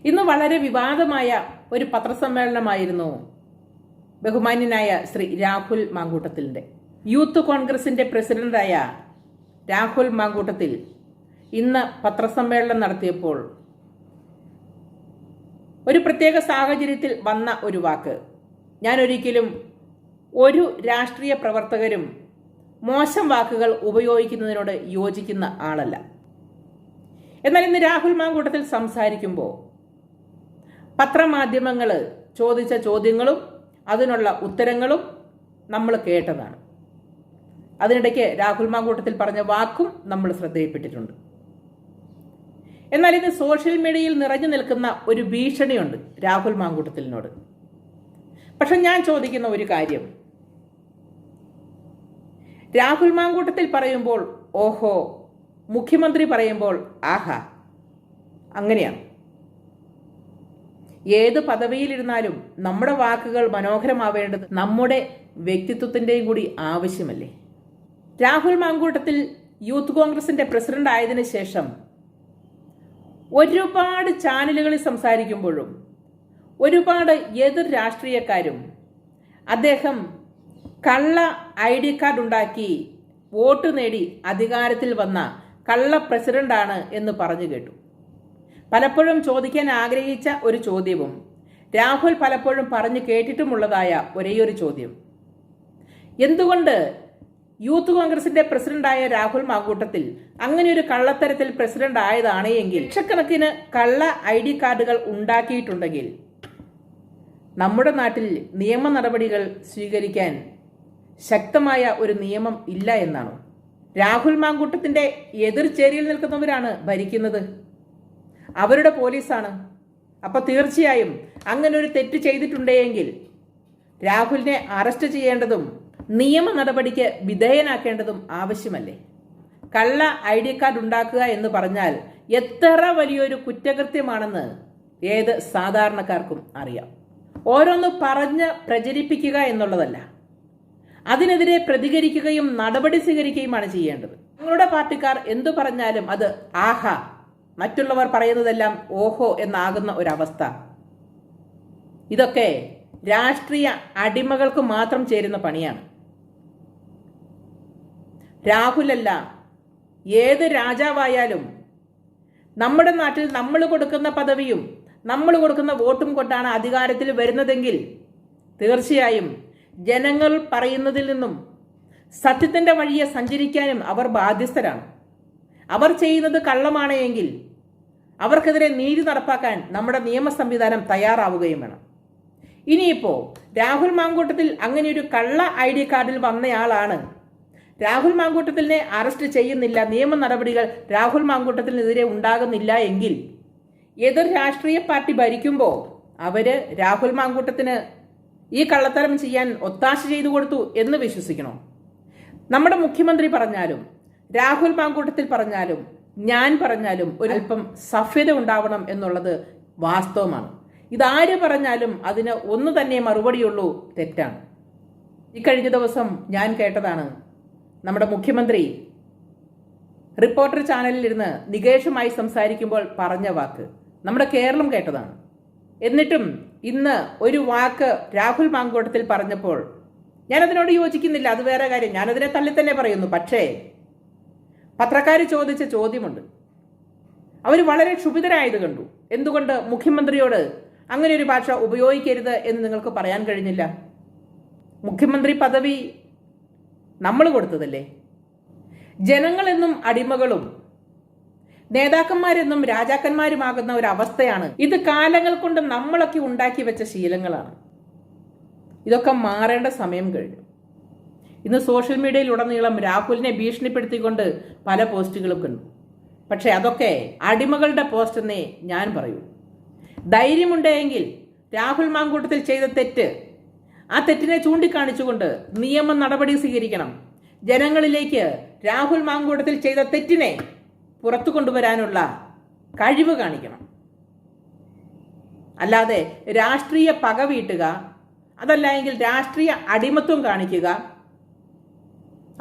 ഇന്ന് വളരെ വിവാദമായ ഒരു പത്രസമ്മേളനമായിരുന്നു ബഹുമാന്യനായ ശ്രീ രാഹുൽ മാങ്കൂട്ടത്തിലിന്റെ. യൂത്ത് കോൺഗ്രസിന്റെ പ്രസിഡന്റായ രാഹുൽ മാങ്കൂട്ടത്തിൽ ഇന്ന് പത്രസമ്മേളനം നടത്തിയപ്പോൾ ഒരു പ്രത്യേക സാഹചര്യത്തിൽ വന്ന ഒരു വാക്ക്, ഞാൻ ഒരിക്കലും ഒരു രാഷ്ട്രീയ പ്രവർത്തകരും മോശം വാക്കുകൾ ഉപയോഗിക്കുന്നതിനോട് യോജിക്കുന്ന ആളല്ല. എന്നാൽ ഇന്ന് രാഹുൽ മാങ്കൂട്ടത്തിൽ സംസാരിക്കുമ്പോൾ പത്രമാധ്യമങ്ങൾ ചോദിച്ച ചോദ്യങ്ങളും അതിനുള്ള ഉത്തരങ്ങളും നമ്മൾ കേട്ടതാണ്. അതിനിടയ്ക്ക് രാഹുൽ മാങ്കൂട്ടത്തിൽ പറഞ്ഞ വാക്കും നമ്മൾ ശ്രദ്ധയിൽപ്പെട്ടിട്ടുണ്ട്. എന്നാൽ ഇത് സോഷ്യൽ മീഡിയയിൽ നിറഞ്ഞു നിൽക്കുന്ന ഒരു ഭീഷണിയുണ്ട് രാഹുൽ മാങ്കൂട്ടത്തിലിനോട്. പക്ഷെ ഞാൻ ചോദിക്കുന്ന ഒരു കാര്യം, രാഹുൽ മാങ്കൂട്ടത്തിൽ പറയുമ്പോൾ ഓഹോ, മുഖ്യമന്ത്രി പറയുമ്പോൾ ആഹാ, അങ്ങനെയാണ്. ഏത് പദവിയിലിരുന്നാലും നമ്മുടെ വാക്കുകൾ മനോഹരമാവേണ്ടത് നമ്മുടെ വ്യക്തിത്വത്തിൻ്റെയും കൂടി ആവശ്യമല്ലേ? രാഹുൽ മാങ്കൂട്ടത്തിൽ യൂത്ത് കോൺഗ്രസിന്റെ പ്രസിഡന്റ് ആയതിനു ശേഷം ഒരുപാട് ചാനലുകളിൽ സംസാരിക്കുമ്പോഴും ഒരുപാട് എതിർ രാഷ്ട്രീയക്കാരും അദ്ദേഹം കള്ള ID കാർഡ് ഉണ്ടാക്കി വോട്ട് നേടി അധികാരത്തിൽ വന്ന കള്ള പ്രസിഡന്റാണ് എന്ന് പറഞ്ഞു കേട്ടു. പലപ്പോഴും ചോദിക്കാൻ ആഗ്രഹിച്ച ഒരു ചോദ്യവും രാഹുൽ പലപ്പോഴും പറഞ്ഞു കേട്ടിട്ടുമുള്ളതായ ഒരേയൊരു ചോദ്യം, എന്തുകൊണ്ട് യൂത്ത് കോൺഗ്രസിന്റെ പ്രസിഡന്റായ രാഹുൽ മാങ്കൂട്ടത്തിൽ അങ്ങനെ ഒരു കള്ളത്തരത്തിൽ പ്രസിഡന്റ് ആയതാണ് എങ്കിൽ, ലക്ഷക്കണക്കിന് കള്ള ID കാർഡുകൾ ഉണ്ടാക്കിയിട്ടുണ്ടെങ്കിൽ നമ്മുടെ നാട്ടിൽ നിയമ നടപടികൾ സ്വീകരിക്കാൻ ശക്തമായ ഒരു നിയമം ഇല്ല എന്നാണോ? രാഹുൽ മാങ്കൂട്ടത്തിന്റെ എതിർചേരിയിൽ നിൽക്കുന്നവരാണ് ഭരിക്കുന്നത്, അവരുടെ പോലീസാണ്. അപ്പൊ തീർച്ചയായും അങ്ങനെ ഒരു തെറ്റ് ചെയ്തിട്ടുണ്ടെങ്കിൽ രാഹുലിനെ അറസ്റ്റ് ചെയ്യേണ്ടതും നിയമ നടപടിക്ക് വിധേയനാക്കേണ്ടതും ആവശ്യമല്ലേ? കള്ള ID കാർഡ് ഉണ്ടാക്കുക എന്ന് പറഞ്ഞാൽ എത്ര വലിയൊരു കുറ്റകൃത്യമാണെന്ന് ഏത് സാധാരണക്കാർക്കും അറിയാം. ഓരോന്ന് പറഞ്ഞ് പ്രചരിപ്പിക്കുക എന്നുള്ളതല്ല, അതിനെതിരെ പ്രതികരിക്കുകയും നടപടി സ്വീകരിക്കുകയുമാണ് ചെയ്യേണ്ടത്. നിങ്ങളുടെ പാർട്ടിക്കാർ എന്തു പറഞ്ഞാലും അത് ആഹാ, മറ്റുള്ളവർ പറയുന്നതെല്ലാം ഓഹോ എന്നാകുന്ന ഒരവസ്ഥ, ഇതൊക്കെ രാഷ്ട്രീയ അടിമകൾക്ക് മാത്രം ചേരുന്ന പണിയാണ്. രാഹുലല്ല, ഏത് രാജാവായാലും നമ്മുടെ നാട്ടിൽ നമ്മൾ കൊടുക്കുന്ന പദവിയും നമ്മൾ കൊടുക്കുന്ന വോട്ടും കൊണ്ടാണ് അധികാരത്തിൽ വരുന്നതെങ്കിൽ തീർച്ചയായും ജനങ്ങൾ പറയുന്നതിൽ നിന്നും സത്യത്തിന്റെ വഴിയെ സഞ്ചരിക്കാനും അവർ ബാധ്യസ്ഥരാണ്. അവർ ചെയ്യുന്നത് കള്ളമാണ് എങ്കിൽ അവർക്കെതിരെ നീതി നടപ്പാക്കാൻ നമ്മുടെ നിയമ സംവിധാനം തയ്യാറാവുകയും വേണം. ഇനിയിപ്പോ രാഹുൽ മാങ്കൂട്ടത്തിൽ അങ്ങനെ ഒരു കള്ള ID കാർഡിൽ വന്നയാളാണ്, രാഹുൽ മാങ്കൂട്ടത്തിനെ അറസ്റ്റ് ചെയ്യുന്നില്ല, നിയമ നടപടികൾ രാഹുൽ മാങ്കൂട്ടത്തിനെതിരെ ഉണ്ടാകുന്നില്ല എങ്കിൽ ഏതൊരു രാഷ്ട്രീയ പാർട്ടി ഭരിക്കുമ്പോൾ അവര് രാഹുൽ മാങ്കൂട്ടത്തിന് ഈ കള്ളത്തരം ചെയ്യാൻ ഒത്താശ ചെയ്തു കൊടുത്തു എന്ന് വിശ്വസിക്കണോ? നമ്മുടെ മുഖ്യമന്ത്രി പറഞ്ഞാലും രാഹുൽ മാങ്കൂട്ടത്തിൽ പറഞ്ഞാലും ഞാൻ പറഞ്ഞാലും ഒരല്പം സഭ്യത ഉണ്ടാവണം എന്നുള്ളത് വാസ്തവമാണ്. ഇതാര് പറഞ്ഞാലും അതിന് ഒന്ന് തന്നെ മറുപടിയുള്ളൂ, തെറ്റാണ്. ഇക്കഴിഞ്ഞ ദിവസം ഞാൻ കേട്ടതാണ്, നമ്മുടെ മുഖ്യമന്ത്രി റിപ്പോർട്ടർ ചാനലിലിരുന്ന് നികേഷുമായി സംസാരിക്കുമ്പോൾ പറഞ്ഞ വാക്ക് നമ്മുടെ കേരളം കേട്ടതാണ്. എന്നിട്ടും ഇന്ന് ഒരു വാക്ക് രാഹുൽ മാങ്കൂട്ടത്തിൽ പറഞ്ഞപ്പോൾ ഞാനതിനോട് യോജിക്കുന്നില്ല, അത് വേറെ കാര്യം, ഞാനതിനെ തള്ളി തന്നെ പറയുന്നു. പക്ഷേ പത്രക്കാർ ചോദിച്ച ചോദ്യമുണ്ട്, അവർ വളരെ ക്ഷുഭിതരായത് കണ്ടു. എന്തുകൊണ്ട് മുഖ്യമന്ത്രിയോട് അങ്ങനെ ഒരു ഭാഷ ഉപയോഗിക്കരുത് എന്ന് നിങ്ങൾക്ക് പറയാൻ കഴിഞ്ഞില്ല? മുഖ്യമന്ത്രി പദവി നമ്മൾ കൊടുത്തതല്ലേ? ജനങ്ങളെന്നും അടിമകളും നേതാക്കന്മാരെന്നും രാജാക്കന്മാരുമാകുന്ന ഒരു അവസ്ഥയാണ് ഇത്. കാലങ്ങൾ കൊണ്ട് നമ്മളൊക്കെ ഉണ്ടാക്കി വെച്ച ശീലങ്ങളാണ്. ഇതൊക്കെ മാറേണ്ട സമയം കഴിഞ്ഞു. ഇന്ന് സോഷ്യൽ മീഡിയയിലുടനീളം രാഹുലിനെ ഭീഷണിപ്പെടുത്തിക്കൊണ്ട് പല പോസ്റ്റുകളും കണ്ടു. പക്ഷെ അതൊക്കെ അടിമകളുടെ പോസ്റ്റ് എന്നേ ഞാൻ പറയൂ. ധൈര്യമുണ്ടെങ്കിൽ രാഹുൽ മാങ്കൂട്ടത്തിൽ ചെയ്ത തെറ്റ്, ആ തെറ്റിനെ ചൂണ്ടിക്കാണിച്ചുകൊണ്ട് നിയമ നടപടി സ്വീകരിക്കണം. ജനങ്ങളിലേക്ക് രാഹുൽ മാങ്കൂട്ടത്തിൽ ചെയ്ത തെറ്റിനെ പുറത്തു കൊണ്ടുവരാനുള്ള കഴിവ് കാണിക്കണം. അല്ലാതെ രാഷ്ട്രീയ പക വീട്ടുക, അതല്ല എങ്കിൽ രാഷ്ട്രീയ അടിമത്വം കാണിക്കുക,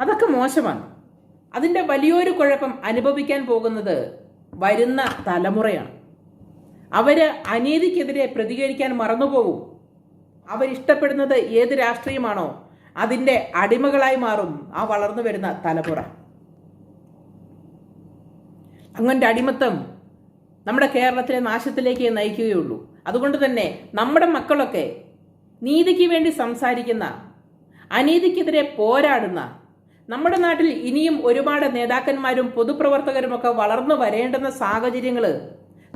അതൊക്കെ മോശമാണ്. അതിൻ്റെ വലിയൊരു കുഴപ്പം അനുഭവിക്കാൻ പോകുന്നത് വരുന്ന തലമുറയാണ്. അവര് അനീതിക്കെതിരെ പ്രതികരിക്കാൻ മറന്നുപോകും. അവരിഷ്ടപ്പെടുന്നത് ഏത് രാഷ്ട്രീയമാണോ അതിൻ്റെ അടിമകളായി മാറും ആ വളർന്നു വരുന്ന തലമുറ. അങ്ങനത്തെ അടിമത്തം നമ്മുടെ കേരളത്തിലെ നാശത്തിലേക്ക് നയിക്കുകയുള്ളൂ. അതുകൊണ്ട് തന്നെ നമ്മുടെ മക്കളൊക്കെ നീതിക്ക് വേണ്ടി സംസാരിക്കുന്ന, അനീതിക്കെതിരെ പോരാടുന്ന, നമ്മുടെ നാട്ടിൽ ഇനിയും ഒരുപാട് നേതാക്കന്മാരും പൊതുപ്രവർത്തകരുമൊക്കെ വളർന്നു വരേണ്ടുന്ന സാഹചര്യങ്ങൾ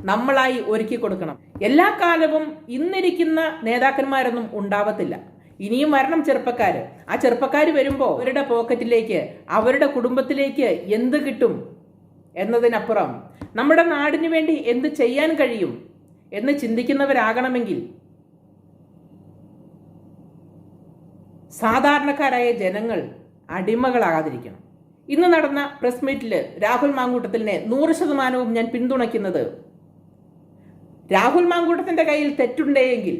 നമ്മളായി ഒരുക്കി കൊടുക്കണം. എല്ലാ കാലവും ഇന്നിരിക്കുന്ന നേതാക്കന്മാരൊന്നും ഉണ്ടാവത്തില്ല. ഇനിയും വരണം ചെറുപ്പക്കാർ. ആ ചെറുപ്പക്കാർ വരുമ്പോൾ അവരുടെ പോക്കറ്റിലേക്ക്, അവരുടെ കുടുംബത്തിലേക്ക് എന്ത് കിട്ടും എന്നതിനപ്പുറം നമ്മുടെ നാടിനു വേണ്ടി എന്ത് ചെയ്യാൻ കഴിയും എന്ന് ചിന്തിക്കുന്നവരാകണമെങ്കിൽ സാധാരണക്കാരായ ജനങ്ങൾ അടിമകളാകാതിരിക്കണം. ഇന്ന് നടന്ന പ്രസ് മീറ്റിൽ രാഹുൽ മാങ്കൂട്ടത്തിലിനെ 100% ഞാൻ പിന്തുണയ്ക്കുന്നത്, രാഹുൽ മാങ്കൂട്ടത്തിന്റെ കയ്യിൽ തെറ്റുണ്ടെങ്കിൽ,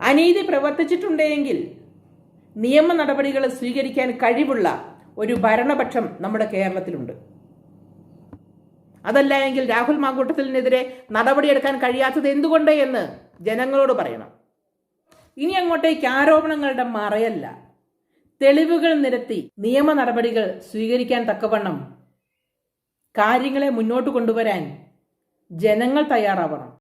അനീതി പ്രവർത്തിച്ചിട്ടുണ്ടെങ്കിൽ നിയമ നടപടികൾ സ്വീകരിക്കാൻ കഴിവുള്ള ഒരു ഭരണപക്ഷം നമ്മുടെ കേരളത്തിലുണ്ട്. അതല്ല എങ്കിൽ രാഹുൽ മാങ്കൂട്ടത്തിനെതിരെ നടപടിയെടുക്കാൻ കഴിയാത്തത് എന്തുകൊണ്ട് എന്ന് ജനങ്ങളോട് പറയണം. ഇനി അങ്ങോട്ടേക്ക് ആരോപണങ്ങളുടെ മറയല്ല, തെളിവുകൾ നിരത്തി നിയമ നടപടികൾ സ്വീകരിക്കാൻ തക്കവണ്ണം കാര്യങ്ങളെ മുന്നോട്ട് കൊണ്ടുവരാൻ ജനങ്ങൾ തയ്യാറാവണം.